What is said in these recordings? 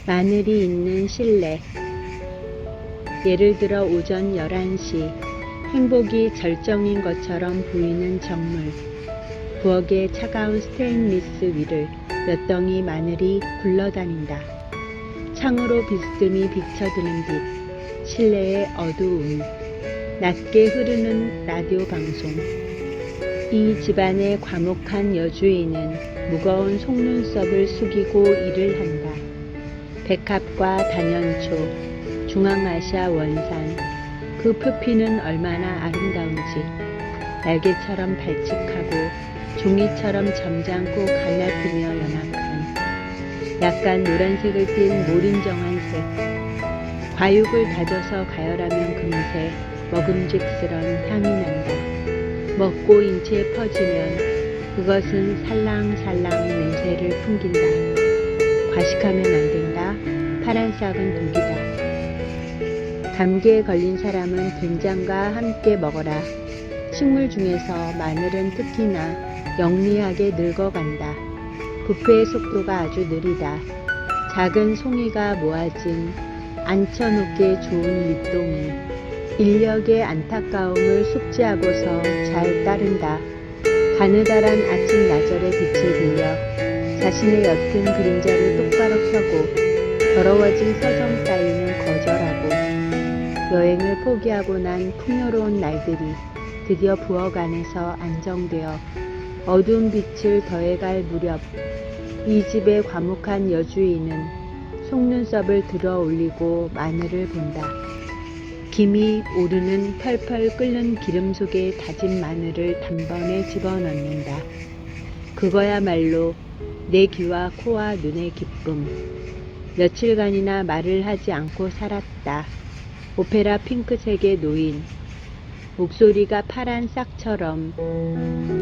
마늘이 있는 실내. 예를 들어 오전 11시 행복이 절정인 것처럼 보이는 정물. 부엌의 차가운 스테인리스 위를 몇 덩이 마늘이 굴러다닌다. 창으로 비스듬히 비쳐드는 빛, 실내의 어두움, 낮게 흐르는 라디오 방송. 이 집안의 과묵한 여주인은 무거운 속눈썹을 숙이고 일을 한다. 백합과 단연초, 중앙아시아 원산, 그 표피는 얼마나 아름다운지 날개처럼 발칙하고 종이처럼 점잖고 갈라지며 연약한 약간 노란색을 띤 모린정한 색. 과육을 다져서 가열하면 금세 먹음직스런 향이 난다. 먹고 인체에 퍼지면 그것은 살랑살랑 냄새를 풍긴다. 과식하면 안 된다. 파란 싹은 독이다. 감기에 걸린 사람은 된장과 함께 먹어라. 식물 중에서 마늘은 특히나 영리하게 늙어간다. 부패의 속도가 아주 느리다. 작은 송이가 모아진 앉혀놓기에 좋은 밑동이 인력의 안타까움을 숙지하고서 잘 따른다. 가느다란 아침 나절의 빛에 들려 자신의 옅은 그림자를 똑바로 펴고 더러워진 서점 따위는 거절하고 여행을 포기하고 난 풍요로운 날들이 드디어 부엌 안에서 안정되어 어두운 빛을 더해갈 무렵 이 집의 과묵한 여주인은 속눈썹을 들어 올리고 마늘을 본다. 김이 오르는 펄펄 끓는 기름 속에 다진 마늘을 단번에 집어넣는다. 그거야말로 내 귀와 코와 눈의 기쁨. 며칠간이나 말을 하지 않고 살았다. 오페라 핑크색의 노인. 목소리가 파란 싹처럼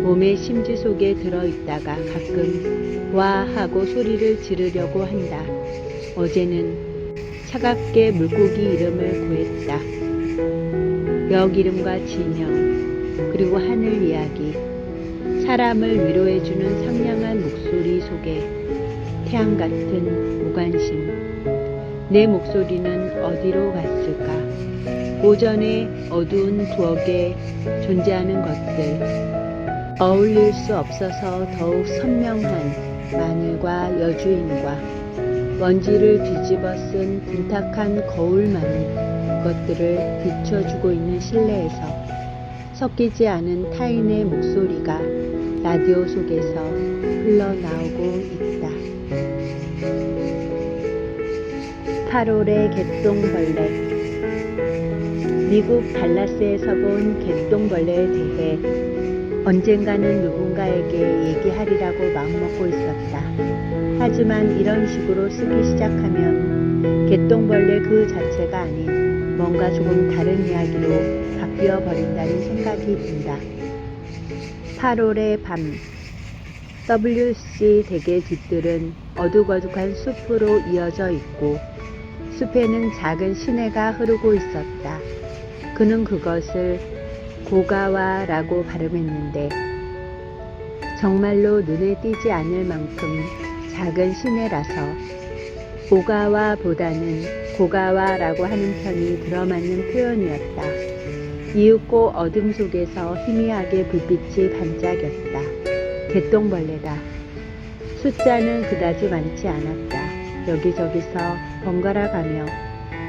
몸의 심지 속에 들어있다가 가끔 와 하고 소리를 지르려고 한다. 어제는 차갑게 물고기 이름을 고했다. 역 이름과 지명, 그리고 하늘 이야기. 사람을 위로해주는 상냥한 목소리 속에 태양 같은 무관심. 내 목소리는 어디로 갔을까? 오전의 어두운 부엌에 존재하는 것들, 어울릴 수 없어서 더욱 선명한 마늘과 여주인과 먼지를 뒤집어 쓴 둔탁한 거울만은 것들을 비춰주고 있는 실내에서 섞이지 않은 타인의 목소리가 라디오 속에서 흘러나오고 있다. 8월의 개똥벌레. 미국 달라스에서 본 개똥벌레에 대해 언젠가는 누군가에게 얘기하리라고 마음먹고 있었다. 하지만 이런 식으로 쓰기 시작하면 개똥벌레 그 자체가 아닌 뭔가 조금 다른 이야기로 바뀌어 버린다는 생각이 든다. 8월의 밤. WC 댁의 뒷뜰은 어둑어둑한 숲으로 이어져 있고 숲에는 작은 시내가 흐르고 있었다. 그는 그것을 고가와라고 발음했는데 정말로 눈에 띄지 않을 만큼 작은 시내라서 오가와보다는 고가와라고 하는 편이 들어맞는 표현이었다. 이윽고 어둠 속에서 희미하게 불빛이 반짝였다. 개똥벌레다. 숫자는 그다지 많지 않았다. 여기저기서 번갈아 가며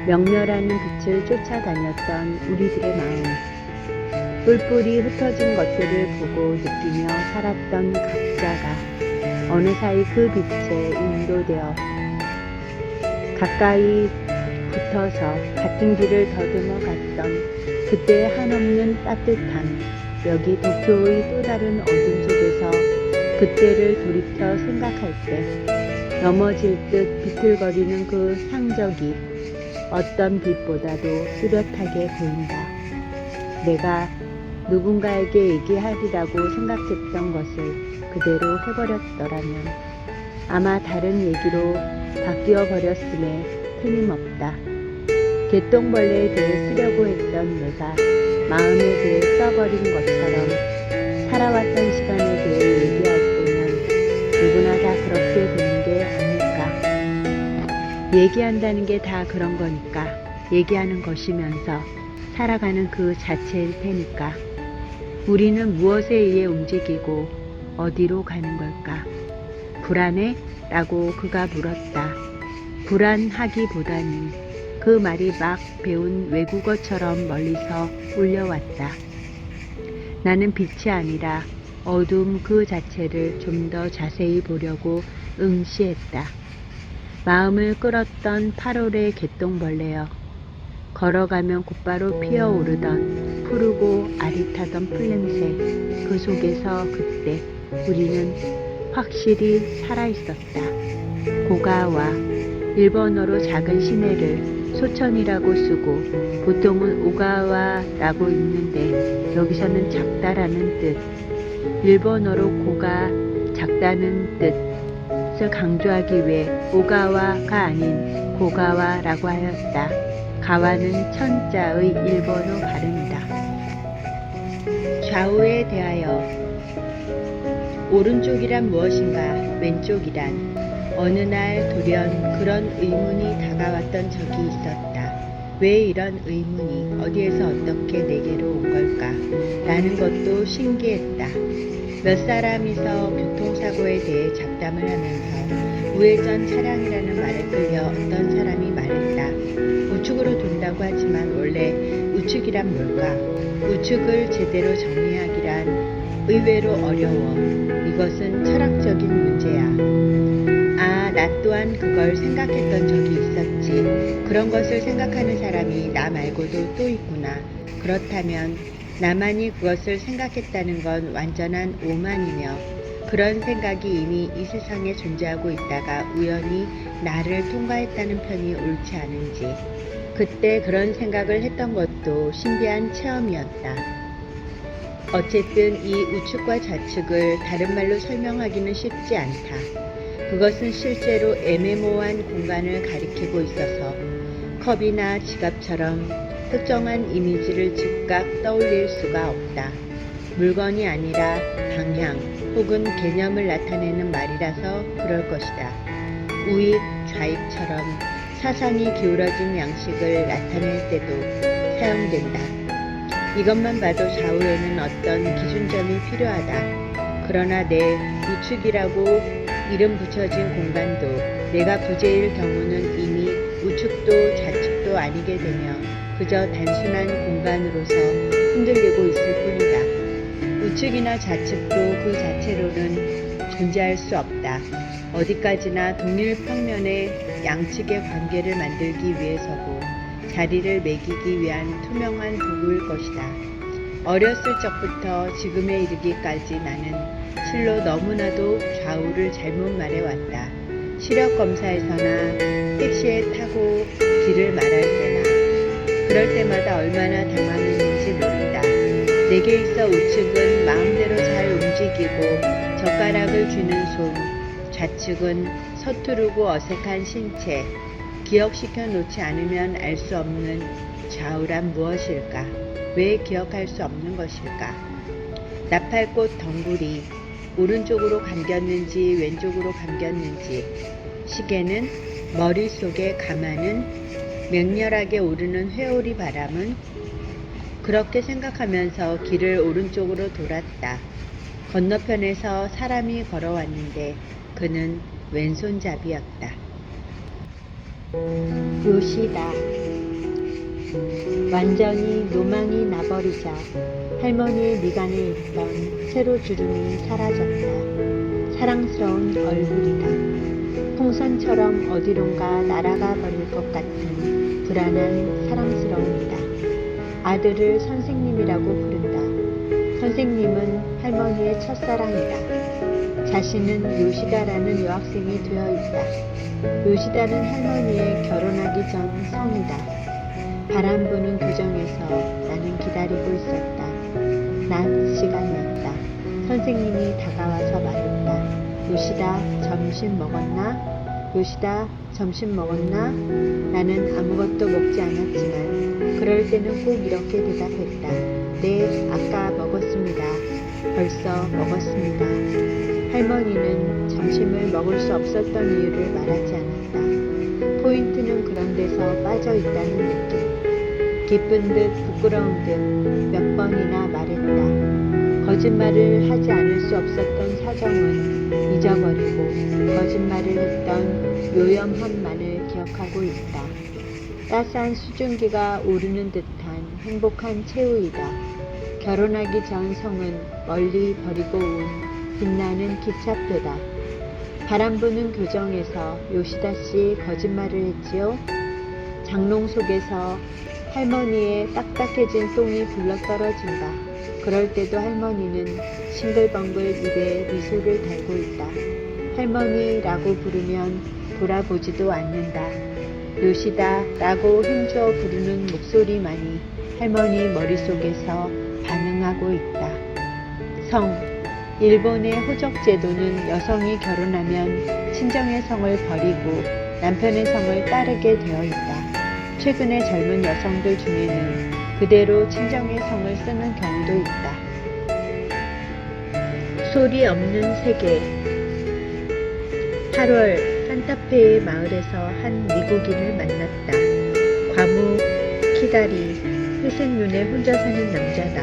명멸하는 빛을 쫓아다녔던 우리들의 마음. 뿔뿔이 흩어진 것들을 보고 느끼며 살았던 각자가 어느 사이 그 빛에 인도되어 가까이 붙어서 같은 길을 더듬어 갔던 그때의 한없는 따뜻함. 여기 도쿄의 또 다른 어둠 속에서 그때를 돌이켜 생각할 때 넘어질 듯 비틀거리는 그 상적이 어떤 빛보다도 뚜렷하게 보인다. 내가 누군가에게 얘기하리라고 생각했던 것을 그대로 해버렸더라면 아마 다른 얘기로 바뀌어 버렸음에 틀림없다. 개똥벌레에 대해 쓰려고 했던 내가 마음에 대해 써버린 것처럼 살아왔던 시간에 대해 얘기할 때면 누구나 다 그렇게 되는 게 아닐까. 얘기한다는 게 다 그런 거니까 얘기하는 것이면서 살아가는 그 자체일 테니까 우리는 무엇에 의해 움직이고 어디로 가는 걸까? 불안해? 라고 그가 물었다. 불안하기보다는 그 말이 막 배운 외국어처럼 멀리서 울려왔다. 나는 빛이 아니라 어둠 그 자체를 좀 더 자세히 보려고 응시했다. 마음을 끌었던 8월의 개똥벌레여. 걸어가면 곧바로 피어오르던 푸르고 아릿하던 풀냄새 그 속에서 그때 우리는 확실히 살아있었다. 고가와 일본어로 작은 시내를 소천이라고 쓰고 보통은 오가와라고 읽는데 여기서는 작다라는 뜻, 일본어로 고가 작다는 뜻을 강조하기 위해 오가와가 아닌 고가와라고 하였다. 가와는 천자의 일본어 발음이다. 좌우에 대하여 오른쪽이란 무엇인가 왼쪽이란 어느 날 돌연 그런 의문이 다가왔던 적이 있었다. 왜 이런 의문이 어디에서 어떻게 내게로 온 걸까? 라는 것도 신기했다. 몇 사람이서 교통사고에 대해 잡담을 하면서 우회전 차량이라는 말에 끌려 어떤 사람이 말했다. 우측으로 돈다고 하지만 원래 우측이란 뭘까? 우측을 제대로 정리하기란 의외로 어려워. 이것은 철학적인 문제야. 아, 나 또한 그걸 생각했던 적이 있었지. 그런 것을 생각하는 사람이 나 말고도 또 있구나. 그렇다면 나만이 그것을 생각했다는 건 완전한 오만이며 그런 생각이 이미 이 세상에 존재하고 있다가 우연히 나를 통과했다는 편이 옳지 않은지 그때 그런 생각을 했던 것도 신비한 체험이었다. 어쨌든 이 우측과 좌측을 다른 말로 설명하기는 쉽지 않다. 그것은 실제로 애매모호한 공간을 가리키고 있어서 컵이나 지갑처럼 특정한 이미지를 즉각 떠올릴 수가 없다. 물건이 아니라 방향 혹은 개념을 나타내는 말이라서 그럴 것이다. 우익, 좌익처럼 사상이 기울어진 양식을 나타낼 때도 사용된다. 이것만 봐도 좌우에는 어떤 기준점이 필요하다. 그러나 내 우측이라고 이름 붙여진 공간도 내가 부재일 경우는 이미 우측도 좌측도 아니게 되며 그저 단순한 공간으로서 흔들리고 있을 뿐이다. 우측이나 좌측도 그 자체로는 존재할 수 없다. 어디까지나 동일 평면의 양측의 관계를 만들기 위해서고 자리를 매기기 위한 투명한 도구일 것이다. 어렸을 적부터 지금에 이르기까지 나는 실로 너무나도 좌우를 잘못 말해왔다. 시력 검사에서나 택시에 타고 길을 말할 때나 그럴 때마다 얼마나 당황했는지 모른다. 내게 있어 우측은 마음대로 잘 움직이고 젓가락을 쥐는 손, 좌측은 서투르고 어색한 신체, 기억시켜 놓지 않으면 알 수 없는 좌우란 무엇일까? 왜 기억할 수 없는 것일까? 나팔꽃 덩굴이 오른쪽으로 감겼는지 왼쪽으로 감겼는지 시계는 머릿속에 감아는 맹렬하게 오르는 회오리 바람은 그렇게 생각하면서 길을 오른쪽으로 돌았다. 건너편에서 사람이 걸어왔는데 그는 왼손잡이였다. 요시다. 완전히 노망이 나버리자 할머니의 미간에 있던 세로 주름이 사라졌다. 사랑스러운 얼굴이다. 풍선처럼 어디론가 날아가 버릴 것 같은 불안한 사랑스러움이다. 아들을 선생님이라고 부른다. 선생님은 할머니의 첫사랑이다. 자신은 요시다라는 여학생이 되어 있다. 요시다는 할머니의 결혼하기 전 성이다. 바람 부는 교정에서 나는 기다리고 있었다. 낮 시간이었다. 선생님이 다가와서 말했다. 요시다, 점심 먹었나? 요시다, 점심 먹었나? 나는 아무것도 먹지 않았지만 그럴 때는 꼭 이렇게 대답했다. 네, 아까 먹었습니다. 벌써 먹었습니다. 할머니는 점심을 먹을 수 없었던 이유를 말하지 않았다. 포인트 기쁜 듯 부끄러운 듯 몇 번이나 말했다. 거짓말을 하지 않을 수 없었던 사정은 잊어버리고 거짓말을 했던 요염함만을 기억하고 있다. 따스한 수증기가 오르는 듯한 행복한 최후이다. 결혼하기 전 성은 멀리 버리고 온 빛나는 기차표다. 바람 부는 교정에서 요시다 씨 거짓말을 했지요. 장롱 속에서 할머니의 딱딱해진 똥이 굴러떨어진다. 그럴 때도 할머니는 싱글벙글 입에 미소를 달고 있다. 할머니라고 부르면 돌아보지도 않는다. 요시다라고 힘주어 부르는 목소리만이 할머니 머릿속에서 반응하고 있다. 성. 일본의 호적 제도는 여성이 결혼하면 친정의 성을 버리고 남편의 성을 따르게 되어 있다. 최근의 젊은 여성들 중에는 그대로 친정의 성을 쓰는 경우도 있다. 소리 없는 세계. 8월 산타페의 마을에서 한 미국인을 만났다. 과묵, 키다리, 회색 눈에 혼자 사는 남자다.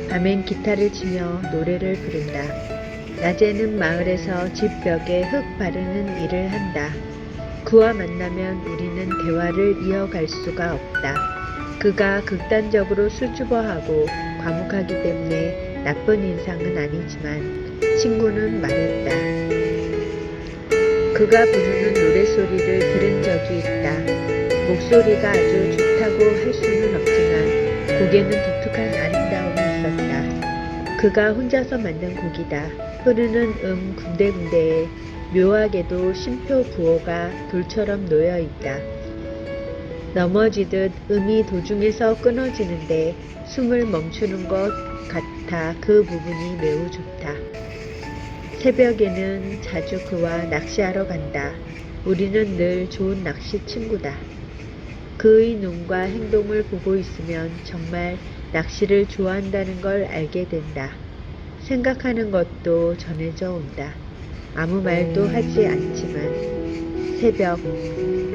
밤엔 기타를 치며 노래를 부른다. 낮에는 마을에서 집 벽에 흙 바르는 일을 한다. 그와 만나면 우리는 대화를 이어갈 수가 없다. 그가 극단적으로 수줍어하고 과묵하기 때문에 나쁜 인상은 아니지만 친구는 말했다. 그가 부르는 노랫소리를 들은 적이 있다. 목소리가 아주 좋다고 할 수는 없지만 곡에는 독특한 아름다움이 있었다. 그가 혼자서 만든 곡이다. 흐르는 군데군데에 묘하게도 쉼표 부호가 돌처럼 놓여 있다. 넘어지듯 음이 도중에서 끊어지는데 숨을 멈추는 것 같아 그 부분이 매우 좋다. 새벽에는 자주 그와 낚시하러 간다. 우리는 늘 좋은 낚시 친구다. 그의 눈과 행동을 보고 있으면 정말 낚시를 좋아한다는 걸 알게 된다. 생각하는 것도 전해져 온다. 아무 말도 하지 않지만 새벽,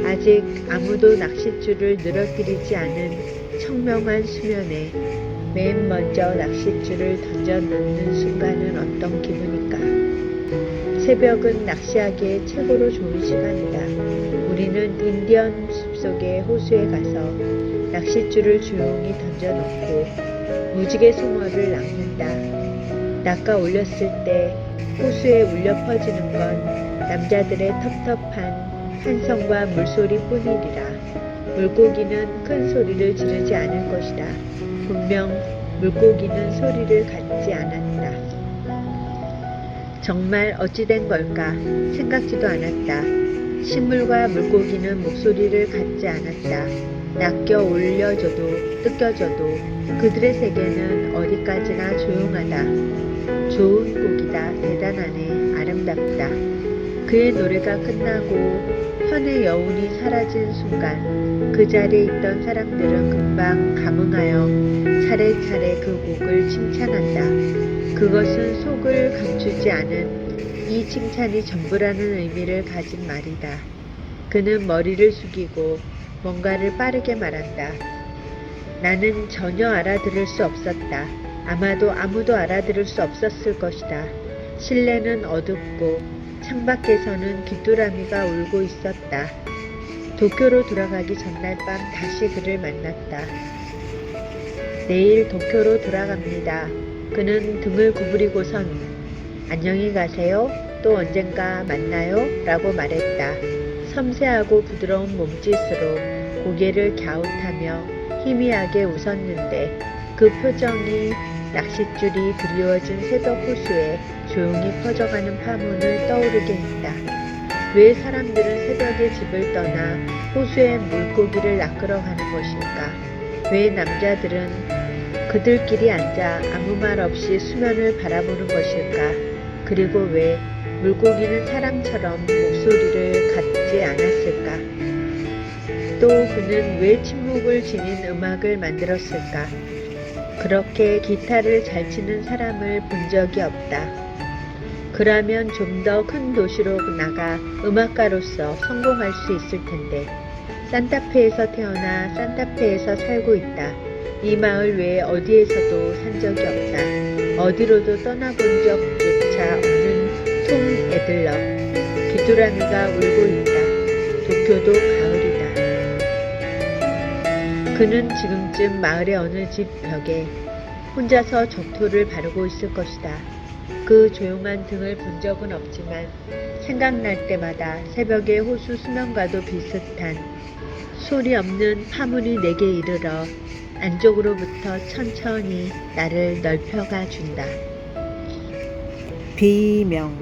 아직 아무도 낚싯줄을 늘어뜨리지 않은 청명한 수면에 맨 먼저 낚싯줄을 던져놓는 순간은 어떤 기분일까? 새벽은 낚시하기에 최고로 좋은 시간이다. 우리는 인디언 숲속의 호수에 가서 낚싯줄을 조용히 던져놓고 무지개 송어를 낚는다. 낚아 올렸을 때 호수에 울려 퍼지는 건 남자들의 텁텁한 환성과 물소리 뿐이리라. 물고기는 큰 소리를 지르지 않을 것이다. 분명 물고기는 소리를 갖지 않았다. 정말 어찌된 걸까? 생각지도 않았다. 식물과 물고기는 목소리를 갖지 않았다. 낚여 올려줘도 뜯겨져도 그들의 세계는 어디까지나 조용하다. 좋은 곡이다. 대단하네. 아름답다. 그의 노래가 끝나고 현의 여운이 사라진 순간 그 자리에 있던 사람들은 금방 감흥하여 차례차례 그 곡을 칭찬한다. 그것은 속을 감추지 않은 이 칭찬이 전부라는 의미를 가진 말이다. 그는 머리를 숙이고 뭔가를 빠르게 말한다. 나는 전혀 알아들을 수 없었다. 아마도 아무도 알아들을 수 없었을 것이다. 실내는 어둡고 창밖에서는 귀뚜라미가 울고 있었다. 도쿄로 돌아가기 전날 밤 다시 그를 만났다. 내일 도쿄로 돌아갑니다. 그는 등을 구부리고선 안녕히 가세요. 또 언젠가 만나요. 라고 말했다. 섬세하고 부드러운 몸짓으로 고개를 갸웃하며 희미하게 웃었는데 그 표정이 낚싯줄이 드리워진 새벽 호수에 조용히 퍼져가는 파문을 떠오르게 했다. 왜 사람들은 새벽에 집을 떠나 호수에 물고기를 낚으러 가는 것일까? 왜 남자들은 그들끼리 앉아 아무 말 없이 수면을 바라보는 것일까? 그리고 왜 물고기는 사람처럼 목소리를 갖지 않았을까? 또 그는 왜 침묵을 지닌 음악을 만들었을까? 그렇게 기타를 잘 치는 사람을 본 적이 없다. 그라면 좀 더 큰 도시로 나가 음악가로서 성공할 수 있을 텐데 산타페에서 태어나 산타페에서 살고 있다. 이 마을 외에 어디에서도 산 적이 없다. 어디로도 떠나본 적조차 없는 톰 애들러. 귀뚜라미가 울고 있다. 도쿄도 가을이다. 그는 지금쯤 마을의 어느 집 벽에 혼자서 적토를 바르고 있을 것이다. 그 조용한 등을 본 적은 없지만 생각날 때마다 새벽의 호수 수면과도 비슷한 소리 없는 파문이 내게 이르러 안쪽으로부터 천천히 나를 넓혀가 준다. 비명.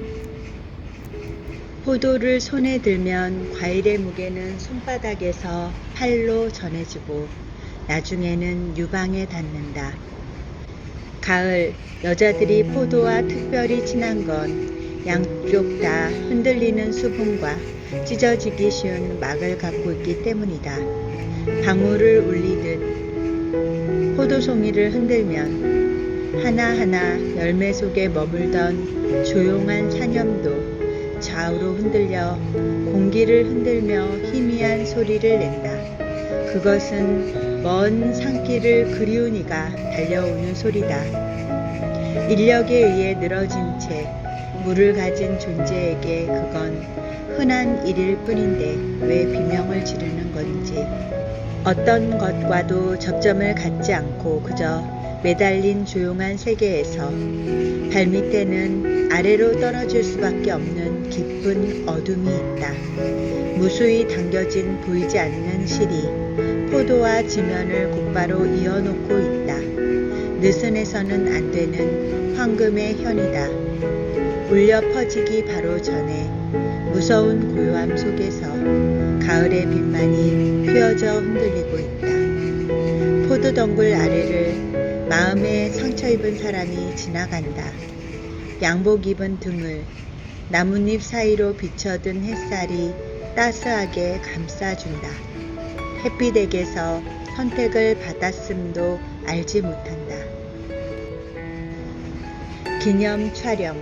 포도를 손에 들면 과일의 무게는 손바닥에서 팔로 전해지고 나중에는 유방에 닿는다. 가을, 여자들이 포도와 특별히 친한 건 양쪽 다 흔들리는 수분과 찢어지기 쉬운 막을 갖고 있기 때문이다. 방울을 울리듯 포도송이를 흔들면 하나하나 열매 속에 머물던 조용한 사념도 좌우로 흔들려 공기를 흔들며 희미한 소리를 낸다. 그것은 먼 산길을 그리운 이가 달려오는 소리다. 인력에 의해 늘어진 채 물을 가진 존재에게 그건 흔한 일일 뿐인데 왜 비명을 지르는 건지. 어떤 것과도 접점을 갖지 않고 그저 매달린 조용한 세계에서 발밑에는 아래로 떨어질 수밖에 없는 깊은 어둠이 있다. 무수히 당겨진 보이지 않는 실이 포도와 지면을 곧바로 이어놓고 있다. 느슨해서는 안 되는 황금의 현이다. 울려 퍼지기 바로 전에 무서운 고요함 속에서 가을의 빛만이 휘어져 흔들리고 있다. 포도덩굴 아래를 마음에 상처 입은 사람이 지나간다. 양복 입은 등을 나뭇잎 사이로 비쳐든 햇살이 따스하게 감싸준다. 햇빛에게서 선택을 받았음도 알지 못한다. 기념 촬영.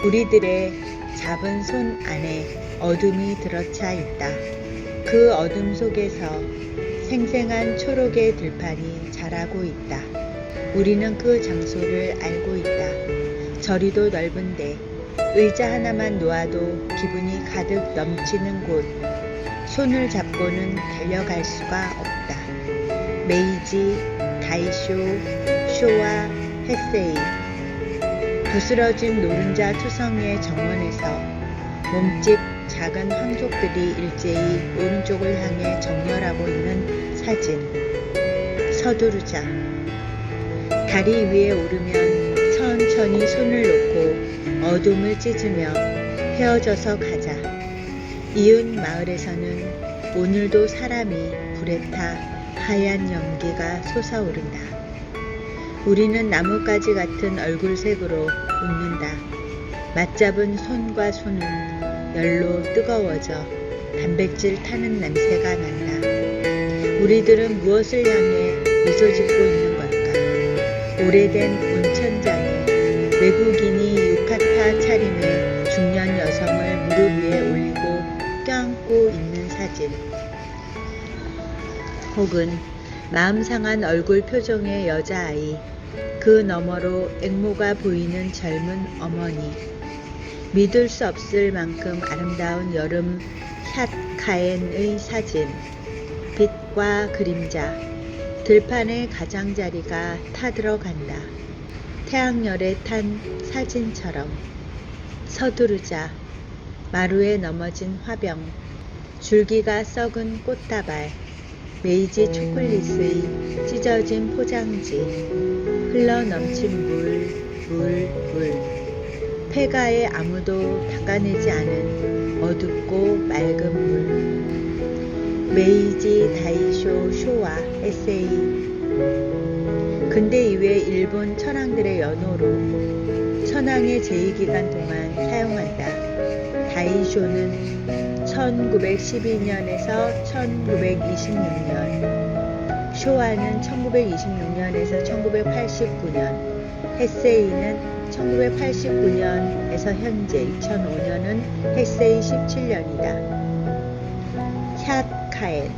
우리들의 잡은 손 안에 어둠이 들어차 있다. 그 어둠 속에서 생생한 초록의 들판이 자라고 있다. 우리는 그 장소를 알고 있다. 저리도 넓은데 의자 하나만 놓아도 기분이 가득 넘치는 곳. 손을 잡고는 달려갈 수가 없다. 메이지, 다이쇼, 쇼와 헤세이. 부스러진 노른자 투성이의 정원에서 몸집 작은 황족들이 일제히 오른쪽을 향해 정렬하고 있는 사진. 서두르자. 다리 위에 오르면 천천히 손을 놓고 어둠을 찢으며 헤어져서 가자. 이웃 마을에서는 오늘도 사람이 불에 타 하얀 연기가 솟아오른다. 우리는 나뭇가지 같은 얼굴색으로 웃는다. 맞잡은 손과 손은 열로 뜨거워져 단백질 타는 냄새가 난다. 우리들은 무엇을 향해 미소 짓고 있는 걸까? 오래된 온천장에 외국인이 유카타 차림의 중년 여성을 무릎 위에 올리고 껴안고 있는 사진. 혹은 마음 상한 얼굴 표정의 여자아이. 그 너머로 앵모가 보이는 젊은 어머니. 믿을 수 없을 만큼 아름다운 여름 샷카엔의 사진. 빛과 그림자. 들판의 가장자리가 타들어간다. 태양열에 탄 사진처럼. 서두르자. 마루에 넘어진 화병. 줄기가 썩은 꽃다발. 메이지 초콜릿의 찢어진 포장지. 흘러넘친 물. 폐가에 아무도 닦아내지 않은 어둡고 맑은 물. 메이지, 다이쇼, 쇼와 에세이. 근대 이후에 일본 천황들의 연호로 천황의 제2기간 동안 사용한다. 다이쇼는 1912년에서 1926년, 쇼와는 1926년에서 1989년, 헤세이는 1989년에서 현재 2005년은 헤세이 17년이다. 캬카엔,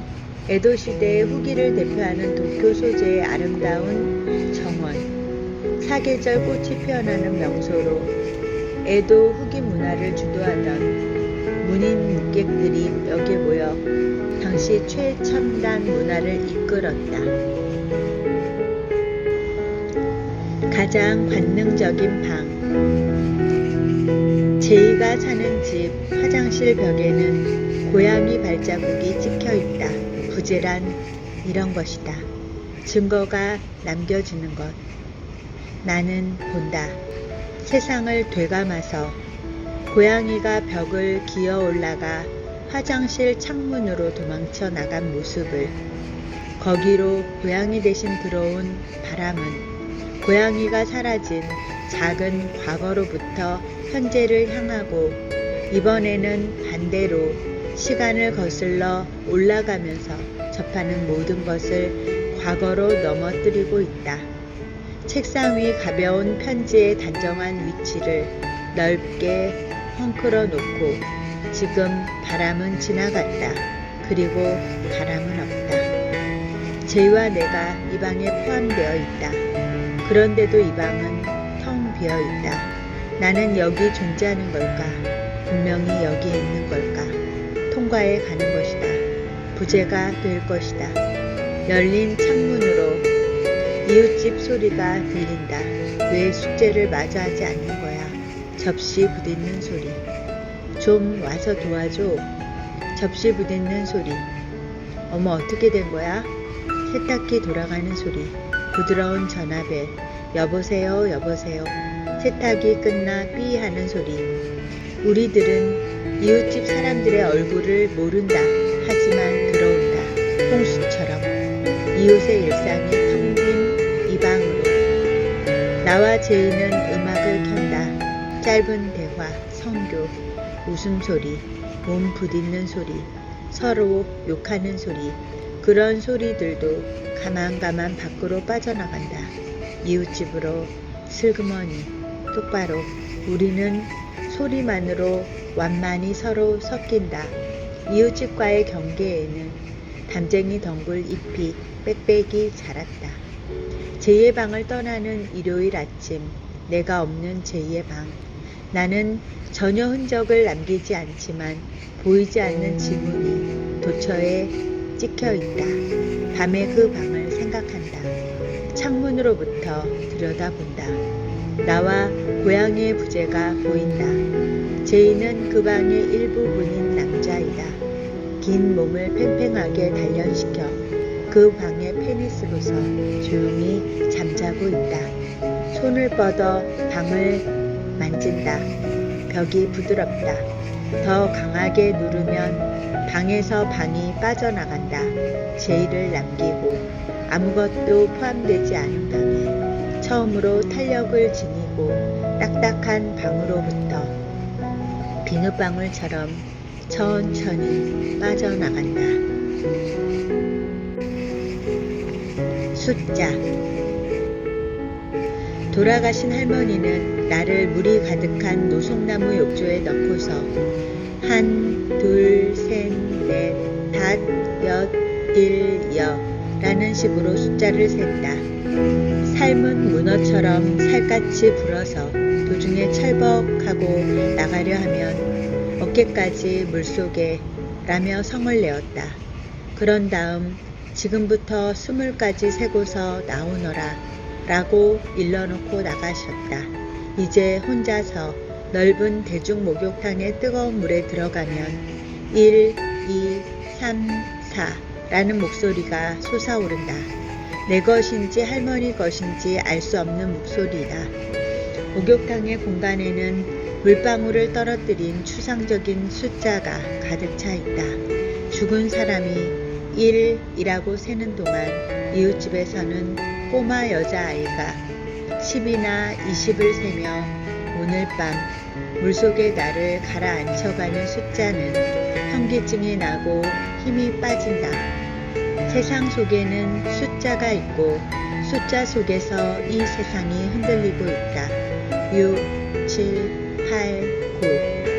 에도 시대의 후기를 대표하는 도쿄 소재의 아름다운 정원, 사계절 꽃이 피어나는 명소로 에도 후기 문화를 주도하던 문인 묵객들이 여기에 모여 당시 최첨단 문화를 이끌었다. 가장 관능적인 방. 제이가 사는 집 화장실 벽에는 고양이 발자국이 찍혀 있다. 부재란 이런 것이다. 증거가 남겨지는 것. 나는 본다. 세상을 되감아서 고양이가 벽을 기어 올라가 화장실 창문으로 도망쳐 나간 모습을. 거기로 고양이 대신 들어온 바람은 고양이가 사라진 작은 과거로부터 현재를 향하고 이번에는 반대로 시간을 거슬러 올라가면서 접하는 모든 것을 과거로 넘어뜨리고 있다. 책상 위 가벼운 편지의 단정한 위치를 넓게 헝클어 놓고 지금 바람은 지나갔다. 그리고 바람은 없다. 제이와 내가 이 방에 포함되어 있다. 그런데도 이 방은 텅 비어 있다. 나는 여기 존재하는 걸까? 분명히 여기에 있는 걸까? 통과해 가는 것이다. 부재가 될 것이다. 열린 창문으로 이웃집 소리가 들린다. 왜 숙제를 마저 하지 않는 거야? 접시 부딪는 소리. 좀 와서 도와줘. 접시 부딪는 소리. 어머, 어떻게 된 거야? 세탁기 돌아가는 소리. 부드러운 전화벨. 여보세요, 여보세요. 세탁이 끝나 삐 하는 소리. 우리들은 이웃집 사람들의 얼굴을 모른다. 하지만 들어온다. 홍수처럼. 이웃의 일상이 텅 빈 이 방으로. 나와 제이는 음악을 켠다. 짧은 대화, 성교, 웃음소리, 몸 부딪는 소리, 서로 욕하는 소리. 그런 소리들도 가만가만 밖으로 빠져나간다. 이웃집으로 슬그머니 똑바로. 우리는 소리만으로 완만히 서로 섞인다. 이웃집과의 경계에는 담쟁이 덩굴 잎이 빽빽이 자랐다. 제이의 방을 떠나는 일요일 아침, 내가 없는 제이의 방. 나는 전혀 흔적을 남기지 않지만 보이지 않는 지문이 도처에 찍혀 있다. 밤에 그 방을 생각한다. 창문으로부터 들여다본다. 나와 고양이의 부재가 보인다. 제이는 그 방의 일부분인 남자이다. 긴 몸을 팽팽하게 단련시켜 그 방의 페니스로서 조용히 잠자고 있다. 손을 뻗어 방을 만진다. 벽이 부드럽다. 더 강하게 누르면 방에서 방이 빠져나간다. 제이를 남기고 아무것도 포함되지 않은 방에 처음으로 탄력을 지니고 딱딱한 방으로부터 비눗방울처럼 천천히 빠져나간다. 숫자. 돌아가신 할머니는 나를 물이 가득한 노송나무 욕조에 넣고서 1, 2, 3, 4, 5, 6, 7, 8 라는 식으로 숫자를 셌다. 삶은 문어처럼 살갗이 불어서 도중에 철벅하고 나가려 하면 어깨까지 물속에 라며 성을 내었다. 그런 다음 지금부터 20까지 세고서 나오너라 라고 일러놓고 나가셨다. 이제 혼자서 넓은 대중 목욕탕의 뜨거운 물에 들어가면 1, 2, 3, 4 라는 목소리가 솟아오른다. 내 것인지 할머니 것인지 알 수 없는 목소리다. 목욕탕의 공간에는 물방울을 떨어뜨린 추상적인 숫자가 가득 차 있다. 죽은 사람이 1이라고 세는 동안 이웃집에서는 꼬마 여자아이가 10이나 20을 세며 오늘 밤 물속에 나를 가라앉혀가는 숫자는 현기증이 나고 힘이 빠진다. 세상 속에는 숫자가 있고 숫자 속에서 이 세상이 흔들리고 있다. 6, 7, 8, 9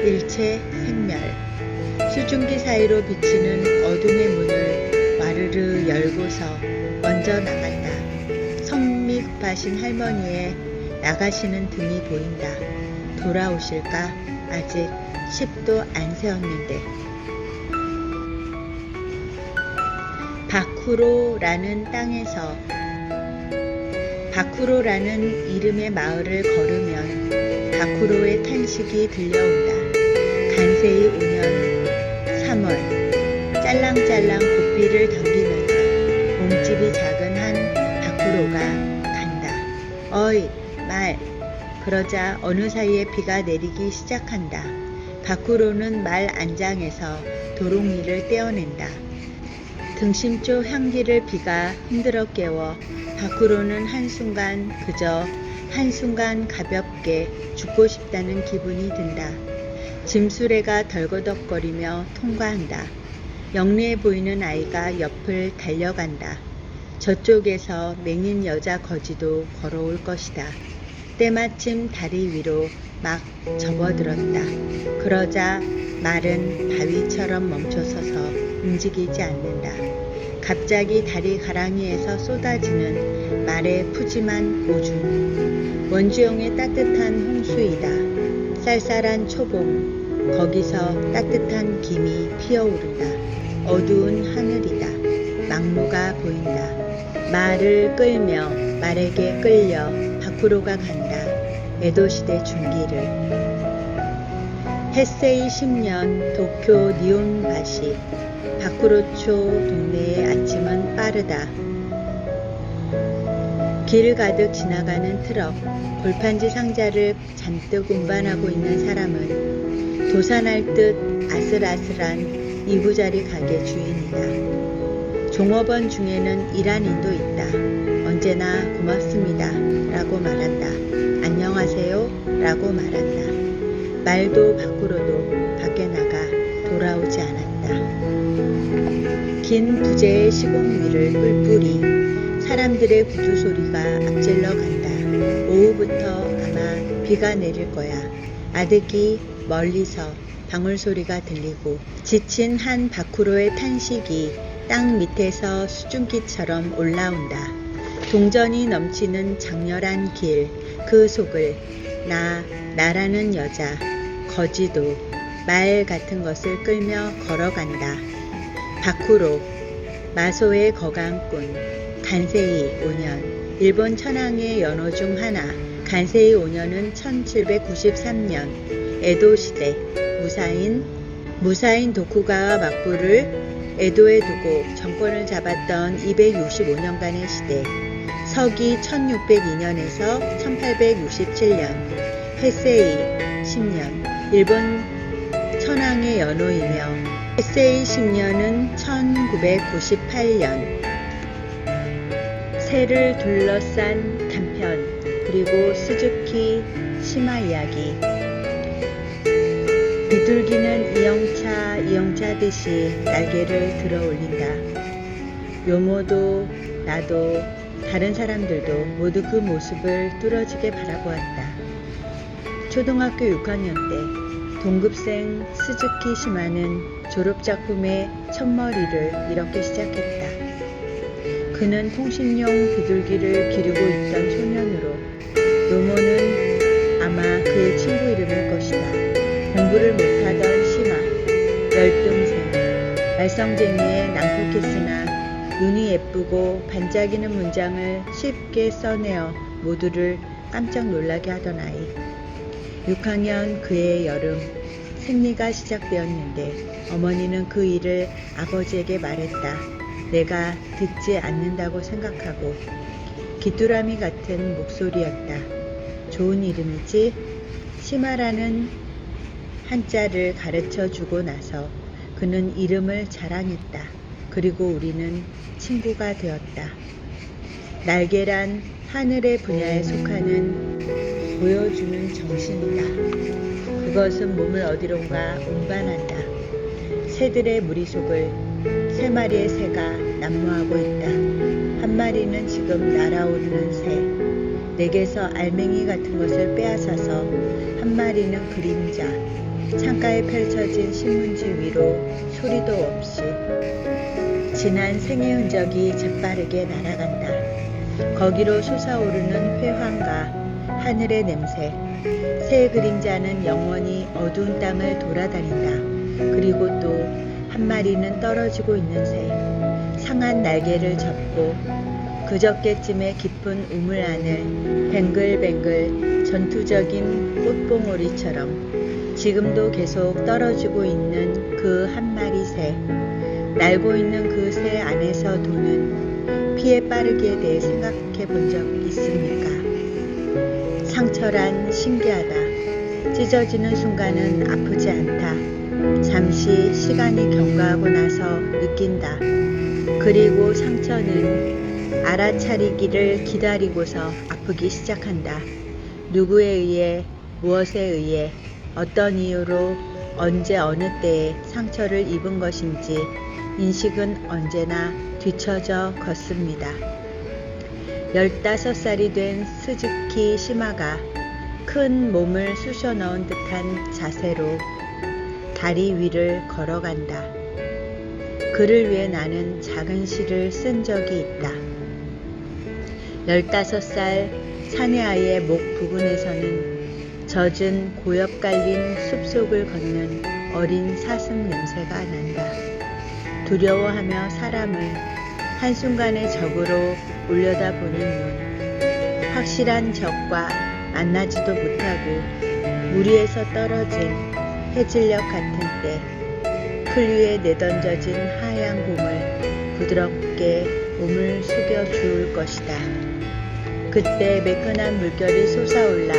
일체 생멸. 수증기 사이로 비치는 어둠의 문을 와르르 열고서 먼저 나간다. 성미 급하신 할머니의 나가시는 등이 보인다. 돌아오실까? 아직 10도 안 세웠는데. 바쿠로라는 땅에서 바쿠로라는 이름의 마을을 걸으면 바쿠로의 탄식이 들려온다. 간세이 5년 3월 짤랑짤랑 고삐를 당기면서 몸집이 작은 한 바쿠로가 간다. 어이 말. 그러자 어느 사이에 비가 내리기 시작한다. 바쿠로는 말 안장에서 도롱이를 떼어낸다. 등심조 향기를 비가 흔들어 깨워 바쿠로는 그저 한순간 가볍게 죽고 싶다는 기분이 든다. 짐수레가 덜거덕거리며 통과한다. 영리해 보이는 아이가 옆을 달려간다. 저쪽에서 맹인 여자 거지도 걸어올 것이다. 때마침 다리 위로 막 접어들었다. 그러자 말은 바위처럼 멈춰서서 움직이지 않는다. 갑자기 다리 가랑이에서 쏟아지는 말의 푸짐한 오줌. 원주영의 따뜻한 홍수이다. 쌀쌀한 초봄. 거기서 따뜻한 김이 피어오른다. 어두운 하늘이다. 막루가 보인다. 말을 끌며 말에게 끌려 바쿠로가 간다. 에도시대 중기를. 헤세이 10년 도쿄 니온바시. 바쿠로초 동네의 아침은 빠르다. 길 가득 지나가는 트럭, 골판지 상자를 잔뜩 운반하고 있는 사람은 도산할 듯 아슬아슬한 이부자리 가게 주인이다. 종업원 중에는 일한인도 있다. 언제나 고맙습니다 라고 말한다. 안녕하세요 라고 말한다. 말도 바쿠로도 밖에 나가 돌아오지 않았다. 긴 부재의 시공 위를 뿔뿔이 사람들의 구두 소리가 앞질러 간다. 오후부터 아마 비가 내릴 거야. 아득히 멀리서 방울 소리가 들리고 지친 한 바쿠로의 탄식이 땅 밑에서 수증기처럼 올라온다. 동전이 넘치는 장렬한 길, 그 속을 나라는 여자, 거지도 말 같은 것을 끌며 걸어간다. 바쿠로, 마소의 거강꾼, 간세이 5년, 일본 천황의 연호 중 하나. 간세이 5년은 1793년 에도 시대 무사인 도쿠가와 막부를 에도에 두고 정권을 잡았던 265년간의 시대. 서기 1602년에서 1867년 헤세이 10년 일본 천황의 연호이며 헤세이 10년은 1998년 새를 둘러싼 단편 그리고 스즈키 시마 이야기. 비둘기는 이영차듯이 날개를 들어 올린다. 요모도 나도 다른 사람들도 모두 그 모습을 뚫어지게 바라보았다. 초등학교 6학년 때 동급생 스즈키 시마는 졸업작품의 첫머리를 이렇게 시작했다. 그는 통신용 비둘기를 기르고 있던 소년으로 요모는 아마 그의 친구 이름일 것이다. 공부를 못하던 시마, 열등생, 말썽쟁이의 난폭했으나 눈이 예쁘고 반짝이는 문장을 쉽게 써내어 모두를 깜짝 놀라게 하던 아이. 6학년 그의 여름, 생리가 시작되었는데 어머니는 그 일을 아버지에게 말했다. 내가 듣지 않는다고 생각하고. 귀뚜라미 같은 목소리였다. 좋은 이름이지? 시마라는 한자를 가르쳐 주고 나서 그는 이름을 자랑했다. 그리고 우리는 친구가 되었다. 날개란 하늘의 분야에 속하는 보여주는 정신이다. 그것은 몸을 어디론가 운반한다. 새들의 무리 속을 3마리의 새가 난무하고 있다. 한 마리는 지금 날아오르는 새, 내게서 알맹이 같은 것을 빼앗아서 한 마리는 그림자, 창가에 펼쳐진 신문지 위로 소리도 없이 지난 생의 흔적이 재빠르게 날아간다. 거기로 솟아오르는 회황과 하늘의 냄새, 새 그림자는 영원히 어두운 땅을 돌아다닌다. 그리고 또 한 마리는 떨어지고 있는 새, 상한 날개를 접고 그저께쯤의 깊은 우물 안을 뱅글뱅글 전투적인 꽃봉오리처럼 지금도 계속 떨어지고 있는 그 한 마리 새, 날고 있는 그 새 안에서 도는 피의 빠르기에 대해 생각해 본 적 있습니까? 상처란 신기하다. 찢어지는 순간은 아프지 않다. 잠시 시간이 경과하고 나서 느낀다. 그리고 상처는 알아차리기를 기다리고서 아프기 시작한다. 누구에 의해, 무엇에 의해, 어떤 이유로, 언제 어느 때에 상처를 입은 것인지 인식은 언제나 뒤처져 걷습니다. 15살이 된 스즈키 시마가 큰 몸을 쑤셔 넣은 듯한 자세로 다리 위를 걸어간다. 그를 위해 나는 작은 시를 쓴 적이 있다. 15살 사내아이의 목 부근에서는 젖은 고엽 깔린 숲속을 걷는 어린 사슴 냄새가 난다. 두려워하며 사람을 한순간의 적으로 올려다보는 눈, 확실한 적과 만나지도 못하고 무리에서 떨어진 해질녘 같은 때 풀 위에 내던져진 하얀 공을 부드럽게 몸을 숙여 주울 것이다. 그때 매끈한 물결이 솟아올라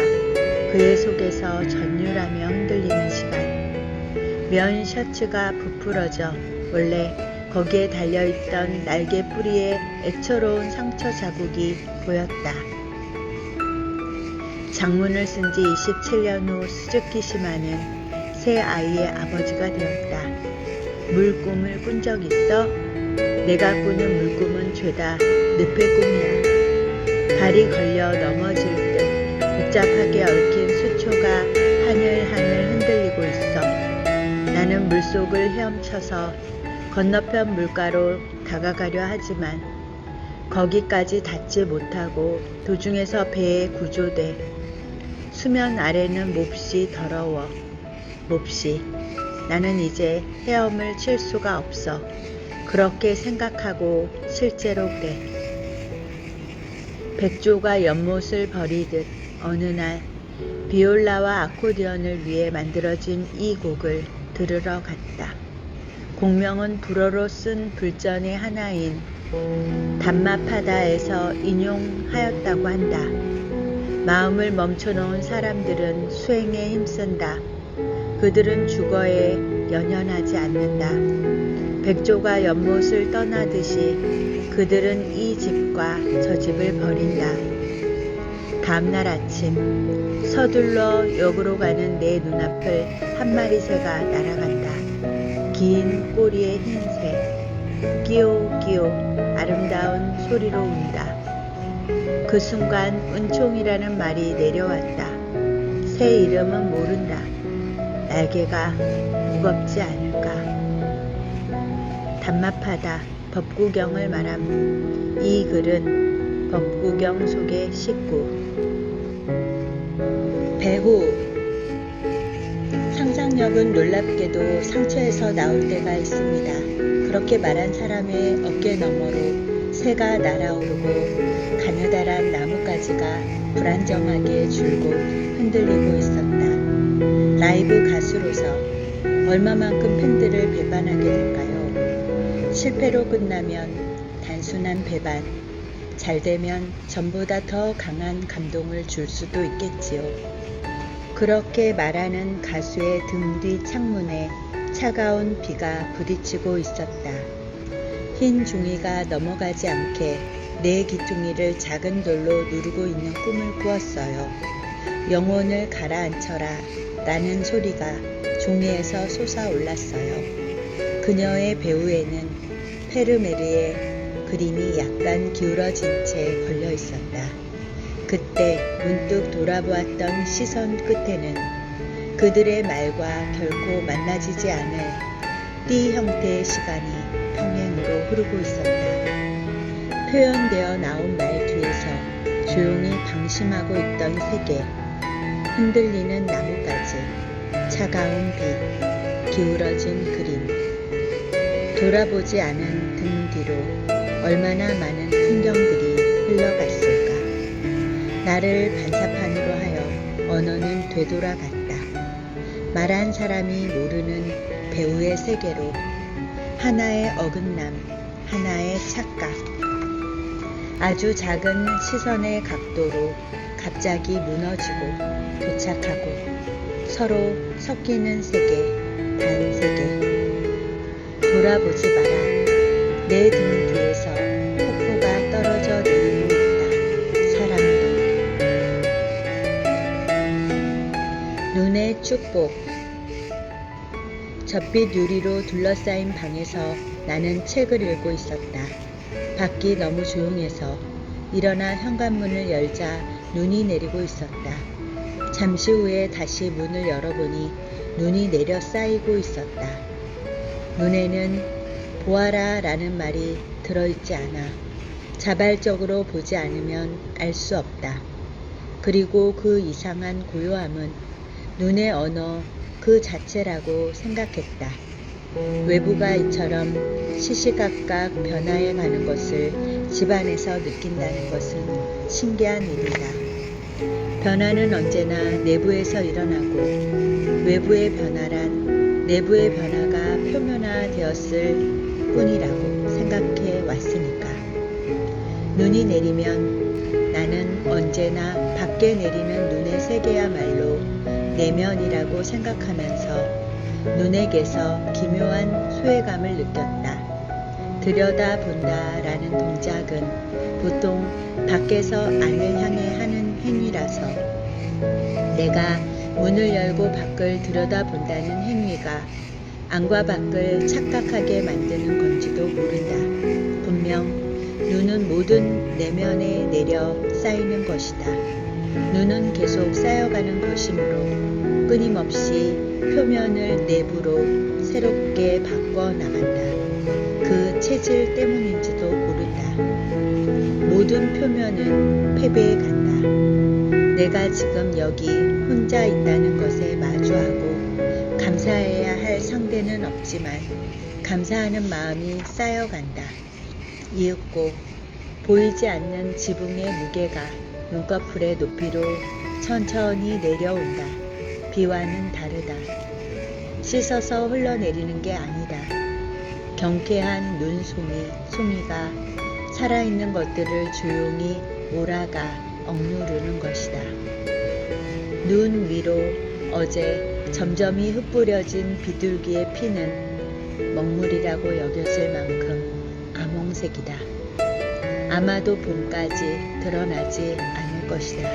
그의 속에서 전율하며 흔들리는 시간. 면 셔츠가 부풀어져 원래 거기에 달려있던 날개 뿌리에 애처로운 상처 자국이 보였다. 장문을 쓴 지 27년 후 스즈키 시마는 새 아이의 아버지가 되었다. 물꿈을 꾼 적 있어? 내가 꾸는 물꿈은 죄다 늪의 꿈이야. 발이 걸려 넘어질 듯 복잡하게 얽힌 수초가 하늘하늘 흔들리고 있어. 나는 물속을 헤엄쳐서 건너편 물가로 다가가려 하지만 거기까지 닿지 못하고 도중에서 배에 구조돼. 수면 아래는 몹시 더러워. 몹시. 나는 이제 헤엄을 칠 수가 없어. 그렇게 생각하고 실제로 그래. 백조가 연못을 버리듯 어느 날 비올라와 아코디언을 위해 만들어진 이 곡을 들으러 갔다. 곡명은 불어로 쓴 불전의 하나인 담마파다에서 인용하였다고 한다. 마음을 멈춰놓은 사람들은 수행에 힘쓴다. 그들은 주거에 연연하지 않는다. 백조가 연못을 떠나듯이 그들은 이 집과 저 집을 버린다. 다음날 아침 서둘러 역으로 가는 내 눈앞을 한 마리 새가 날아간다. 긴 꼬리의 흰 새, 끼오끼오 아름다운 소리로 운다. 그 순간 은총이라는 말이 내려왔다. 새 이름은 모른다. 날개가 무겁지 않을까. 담마파다 법구경을 말함. 이 글은 법구경 속의 식구. 배후. 상상력은 놀랍게도 상처에서 나올 때가 있습니다. 그렇게 말한 사람의 어깨 너머로 새가 날아오르고 가느다란 나뭇가지가 불안정하게 줄고 흔들리고 있었다. 라이브 가수로서 얼마만큼 팬들을 배반하게 될까요? 실패로 끝나면 단순한 배반, 잘 되면 전보다 더 강한 감동을 줄 수도 있겠지요. 그렇게 말하는 가수의 등 뒤 창문에 차가운 비가 부딪히고 있었다. 흰 종이가 넘어가지 않게 내 귀퉁이를 작은 돌로 누르고 있는 꿈을 꾸었어요. 영혼을 가라앉혀라 라는 소리가 종이에서 솟아올랐어요. 그녀의 배후에는 페르메르의 그림이 약간 기울어진 채 걸려 있었다. 그때 문득 돌아보았던 시선 끝에는 그들의 말과 결코 만나지지 않을 띠 형태의 시간이 평행으로 흐르고 있었다. 표현되어 나온 말 뒤에서 조용히 방심하고 있던 세계, 흔들리는 나뭇가지, 차가운 빛, 기울어진 그림, 돌아보지 않은 등 뒤로 얼마나 많은 풍경들이 흘러갔을까. 나를 반사판으로 하여 언어는 되돌아갔다. 말한 사람이 모르는 배우의 세계로 하나의 어긋남, 하나의 착각, 아주 작은 시선의 각도로 갑자기 무너지고 도착하고 서로 섞이는 세계, 반세계. 돌아보지 마라. 내 등 뒤에서 폭포가 떨어져 내리고 있다. 사랑도. 눈의 축복. 젖빛 유리로 둘러싸인 방에서 나는 책을 읽고 있었다. 밖이 너무 조용해서 일어나 현관문을 열자 눈이 내리고 있었다. 잠시 후에 다시 문을 열어보니 눈이 내려 쌓이고 있었다. 눈에는 보아라 라는 말이 들어있지 않아 자발적으로 보지 않으면 알 수 없다. 그리고 그 이상한 고요함은 눈의 언어 그 자체라고 생각했다. 외부가 이처럼 시시각각 변화해 가는 것을 집안에서 느낀다는 것은 신기한 일이다. 변화는 언제나 내부에서 일어나고 외부의 변화란 내부의 변화가 표면화되었을 뿐이라고 생각해 왔으니까. 눈이 내리면 나는 언제나 밖에 내리는 눈의 세계야말로 내면이라고 생각하면서 눈에게서 기묘한 소외감을 느꼈다. 들여다본다 라는 동작은 보통 밖에서 안을 향해 하는 행위라서 내가 문을 열고 밖을 들여다본다는 행위가 안과 밖을 착각하게 만드는 건지도 모른다. 분명 눈은 모든 내면에 내려 쌓이는 것이다. 눈은 계속 쌓여가는 것이므로 끊임없이 표면을 내부로 새롭게 바꿔 나간다. 그 체질 때문인지도 모른다. 모든 표면은 패배해 간다. 내가 지금 여기 혼자 있다는 것에 마주하고 감사해야 할 상대는 없지만 감사하는 마음이 쌓여간다. 이윽고 보이지 않는 지붕의 무게가 눈꺼풀의 높이로 천천히 내려온다. 비와는 다르다. 씻어서 흘러내리는 게 아니다. 경쾌한 눈송이가 살아있는 것들을 조용히 몰아가 억누르는 것이다. 눈 위로 어제 점점이 흩뿌려진 비둘기의 피는 먹물이라고 여겨질 만큼 암홍색이다. 아마도 봄까지 드러나지 않을 것이다.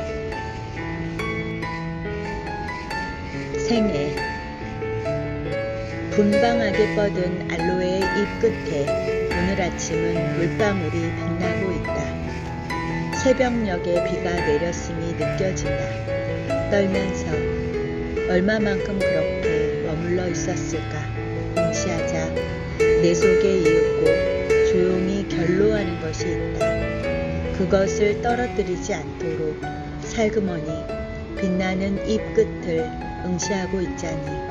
생애. 분방하게 뻗은 알로에의 잎 끝에 오늘 아침은 물방울이 빛나고 있다. 새벽녘에 비가 내렸음이 느껴진다. 떨면서 얼마만큼 그렇게 머물러 있었을까 응시하자 내 속에 이윽고 조용히 결로하는 것이 있다. 그것을 떨어뜨리지 않도록 살그머니 빛나는 잎 끝을 응시하고 있자니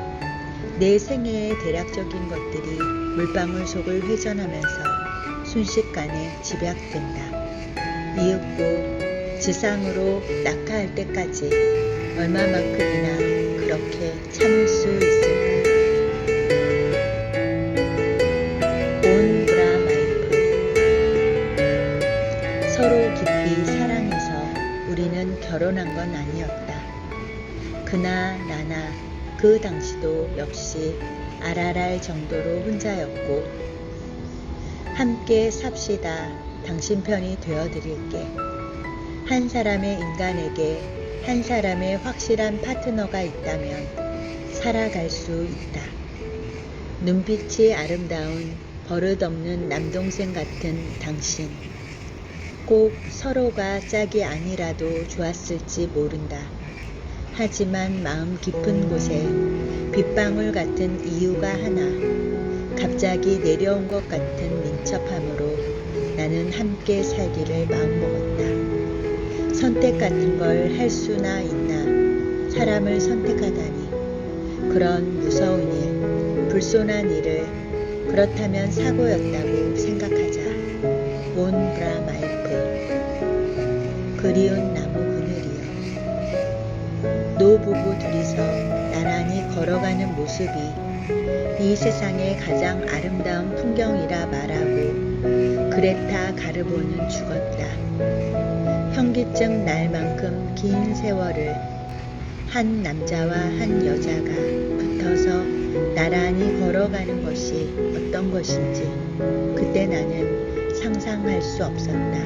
내 생애의 대략적인 것들이 물방울 속을 회전하면서 순식간에 집약된다. 이윽고 지상으로 낙하할 때까지 얼마만큼이나 그렇게 참을 수 있을까? 온 브라마이프. 서로 깊이 사랑해서 우리는 결혼한 건 아니었다. 그나 나나 그 당시도 역시 알아랄 정도로 혼자였고 함께 삽시다. 당신 편이 되어드릴게. 한 사람의 인간에게 한 사람의 확실한 파트너가 있다면 살아갈 수 있다. 눈빛이 아름다운 버릇없는 남동생 같은 당신. 꼭 서로가 짝이 아니라도 좋았을지 모른다. 하지만 마음 깊은 곳에 빗방울 같은 이유가 하나 갑자기 내려온 것 같은 민첩함으로 나는 함께 살기를 마음먹었다. 선택 같은 걸 할 수나 있나 사람을 선택하다니. 그런 무서운 일, 불손한 일을 그렇다면 사고였다고 생각하자. 온 브라 마이프. 그리운 나무 그늘이여. 노부부 둘이서 나란히 걸어가는 모습이 이 세상의 가장 아름다운 풍경이라 말하고 그레타 가르보는 죽었다. 현기증 날만큼 긴 세월을 한 남자와 한 여자가 붙어서 나란히 걸어가는 것이 어떤 것인지 그때 나는 상상할 수 없었다.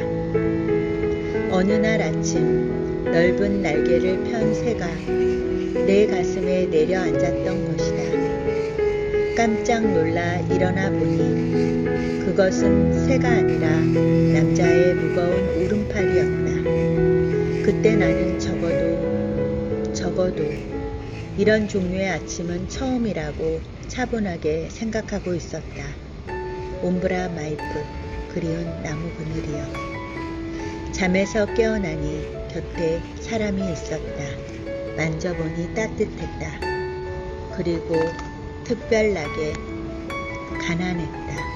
어느 날 아침 넓은 날개를 편 새가 내 가슴에 내려앉았던 것이다. 깜짝 놀라 일어나 보니 그것은 새가 아니라 남자의 무거운 오른팔이었다. 그때 나는 적어도 이런 종류의 아침은 처음이라고 차분하게 생각하고 있었다. 옴브라 마이프, 그리운 나무 그늘이여. 잠에서 깨어나니 곁에 사람이 있었다. 만져보니 따뜻했다. 그리고 특별나게 가난했다.